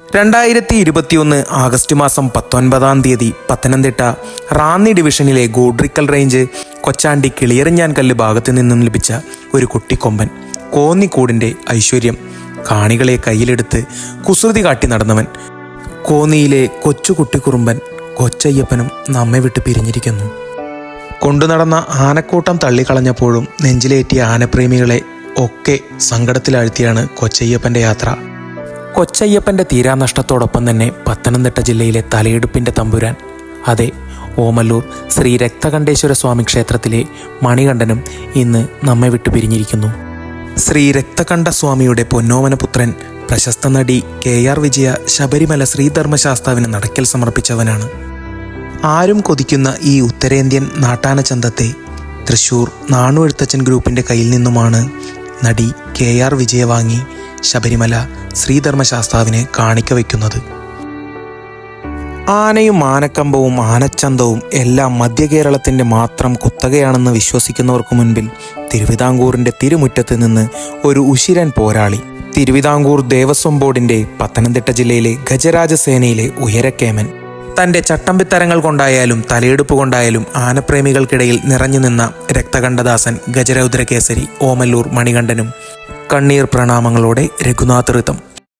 2021 August മാസം 19 പത്തനംതിട്ട റാന്നി ഡിവിഷനിലെ ഗോഡ്രിക്കൽ range Kochandi കിളിയറിഞ്ഞാൻകല്ല് ഭാഗത്തു നിന്നും ലഭിച്ച ഒരു കുട്ടിക്കൊമ്പൻ. കോന്നിക്കൂടിൻ്റെ ഐശ്വര്യം. കാണികളെ കയ്യിലെടുത്ത് കുസൃതി കാട്ടി നടന്നവൻ. കോന്നിയിലെ കൊച്ചു കുട്ടിക്കുറുമ്പൻ കൊച്ചയ്യപ്പനും നമ്മെ വിട്ട് പിരിഞ്ഞിരിക്കുന്നു. കൊണ്ടുനടന്ന ആനക്കൂട്ടം തള്ളിക്കളഞ്ഞപ്പോഴും നെഞ്ചിലേറ്റിയ ആനപ്രേമികളെ ഒക്കെ സങ്കടത്തിലാഴ്ത്തിയാണ് കൊച്ചയ്യപ്പൻ്റെ യാത്ര. കൊച്ചയ്യപ്പൻ്റെ തീരാനഷ്ടത്തോടൊപ്പം തന്നെ പത്തനംതിട്ട ജില്ലയിലെ തലയെടുപ്പിൻ്റെ തമ്പുരാൻ, അതെ, ഓമല്ലൂർ ശ്രീ രക്തകണ്ഠേശ്വര സ്വാമി ക്ഷേത്രത്തിലെ മണികണ്ഠനും ഇന്ന് നമ്മെ വിട്ടു പിരിഞ്ഞിരിക്കുന്നു. ശ്രീ രക്തകണ്ഠസ്വാമിയുടെ പൊന്നോമനപുത്രൻ പ്രശസ്ത നടി KR വിജയ ശബരിമല ശ്രീധർമ്മശാസ്താവിന് നടക്കൽ സമർപ്പിച്ചവനാണ്. ആരും കൊതിക്കുന്ന ഈ ഉത്തരേന്ത്യൻ നാട്ടാനച്ചന്തത്തെ തൃശൂർ നാണുഎഴുത്തച്ഛൻ ഗ്രൂപ്പിൻ്റെ കയ്യിൽ നിന്നുമാണ് നടി KR വിജയ വാങ്ങി ശബരിമല ശ്രീധർമ്മശാസ്താവിന് കാണിക്ക വയ്ക്കുന്നത്. ആനയും ആനക്കമ്പവും ആനച്ചന്തവും എല്ലാം മധ്യകേരളത്തിൻ്റെ മാത്രം കുത്തകയാണെന്ന് വിശ്വസിക്കുന്നവർക്ക് മുൻപിൽ തിരുവിതാംകൂറിൻ്റെ തിരുമുറ്റത്ത് നിന്ന് ഒരു ഉശിരൻ പോരാളി, തിരുവിതാംകൂർ ദേവസ്വം ബോർഡിൻ്റെ പത്തനംതിട്ട ജില്ലയിലെ ഗജരാജസേനയിലെ ഉയരക്കേമൻ. തൻ്റെ ചട്ടമ്പിത്തരങ്ങൾ കൊണ്ടായാലും തലയെടുപ്പ് കൊണ്ടായാലും ആനപ്രേമികൾക്കിടയിൽ നിറഞ്ഞു നിന്ന രക്തകണ്ഠദാസൻ ഗജരൗദ്രകേസരി ഓമല്ലൂർ മണികണ്ഠനും കണ്ണീർ പ്രണാമങ്ങളോടെ രഘുനാഥ് ഋതം.